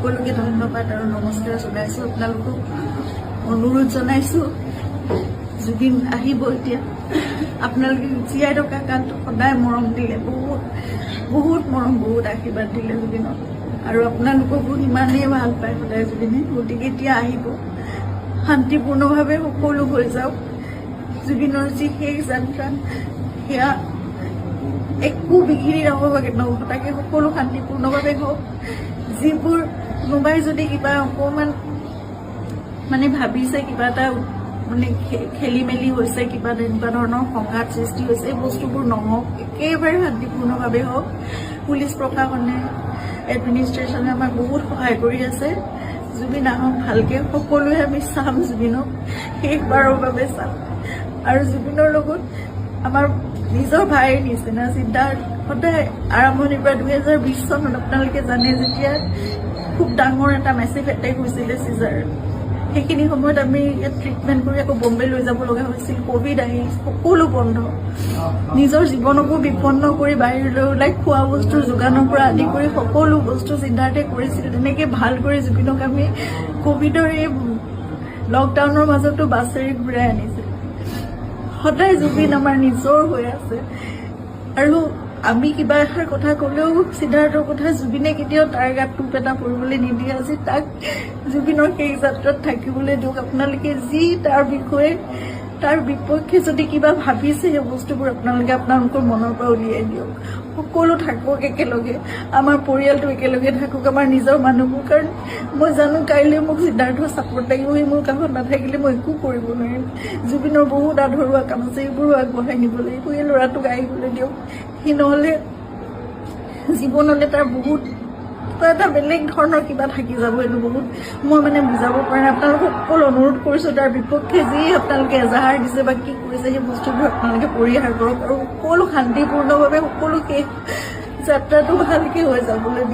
সকলোকে ধন্যবাদ আৰু নমস্কাৰ জনাইছোঁ। আপোনালোকক অনুৰোধ জনাইছোঁ, জুবিন আহিব এতিয়া। আপোনালোকে জীয়াই থকা কালটো সদায় মৰম দিলে, বহুত বহুত মৰম, বহুত আশীৰ্বাদ দিলে জুবিনক, আৰু আপোনালোককো ইমানেই ভাল পায় সদায় জুবিনে। গতিকে এতিয়া আহিব, শান্তিপূৰ্ণভাৱে সকলো হৈ যাওক। জুবিনৰ যি শেষ যাত্ৰা, সেয়া একো বিঘিনি নঘটাকে সকলো শান্তিপূৰ্ণভাৱে হওক। যিবোৰ কোনোবাই যদি কিবা অকণমান মানে ভাবিছে, কিবা এটা মানে খেলি মেলি হৈছে, কিবা তেনেকুৱা ধৰণৰ সংঘাত সৃষ্টি হৈছে, এই বস্তুবোৰ নহওক, একেবাৰে শান্তিপূৰ্ণভাৱে হওক। পুলিচ প্ৰশাসনে, এডমিনিষ্ট্ৰেশ্যনে আমাক বহুত সহায় কৰি আছে। জুবিন আহক ভালকে, সকলোৱে আমি চাম জুবিনক, শেষবাৰৰ বাবে চাম। আৰু জুবিনৰ লগত আমাৰ নিজৰ ভাইৰ নিচিনা চিন্তাৰ সদায় আৰম্ভণিৰ পৰা 2020 চনত আপোনালোকে জানে, যেতিয়া খুব ডাঙৰ এটা মেচিভ এটেক হৈছিলে চিজাৰ, সেইখিনি সময়ত আমি ইয়াত ট্ৰিটমেণ্ট কৰি আকৌ বম্বে লৈ যাব লগা হৈছিল। কোভিড আহি সকলো বন্ধ, নিজৰ জীৱনকো বিপন্ন কৰি বাহিৰলৈ ওলাই খোৱা বস্তুৰ যোগানৰ পৰা আদি কৰি সকলো বস্তু চিন্তাতে কৰিছিল। তেনেকৈ ভাল কৰি জুবিনক আমি কোভিডৰ এই লকডাউনৰ মাজতো বাছেৰে ঘূৰাই আনিছিল। সদায় জুবিন আমাৰ নিজৰ হৈ আছে। আৰু আমি কিবা এষাৰ কথা ক'লেও সিদ্ধাৰ্থৰ কথা জুবিনে কেতিয়াও তাৰ গাত টোপ এটা পৰিবলৈ নিদিয়ে। আজি তাক জুবিনৰ সেই যাত্ৰাত থাকিবলৈ দিয়ক। আপোনালোকে যি তাৰ বিষয়ে, তাৰ বিপক্ষে যদি কিবা ভাবিছে, সেই বস্তুবোৰ আপোনালোকে আপোনালোকৰ মনৰ পৰা উলিয়াই দিয়ক। সকলো থাকক একেলগে, আমাৰ পৰিয়ালটো একেলগে থাকক, আমাৰ নিজৰ মানুহবোৰ। কাৰণ মই জানো কাইলৈ মোক সিদ্ধাৰ্থৰ ছাপোৰ্ট লাগিব, সি মোৰ কাষত নাথাকিলে মই একো কৰিব নোৱাৰিম। জুবিনৰ বহুত আধৰুৱা কাম আছে, এইবোৰো আগবঢ়াই নিব লাগিব। এই ল'ৰাটোক আহিবলৈ দিয়ক, সি নহ'লে জীৱনলৈ তাৰ বহুত এটা বেলেগ ধৰণৰ কিবা থাকি যাব। এইটো বহুত মই মানে বুজাব পৰা নাই। আপোনালোকক সকলো অনুৰোধ কৰিছোঁ, তাৰ বিপক্ষে যি আপোনালোকে এজাহাৰ দিছে বা কি কৰিছে, সেই বস্তুবোৰ আপোনালোকে পৰিহাৰ কৰক আৰু সকলো শান্তিপূৰ্ণভাৱে সকলো শেষ যাত্ৰাটো ভালকৈ হৈ যাবলৈ দিয়ক।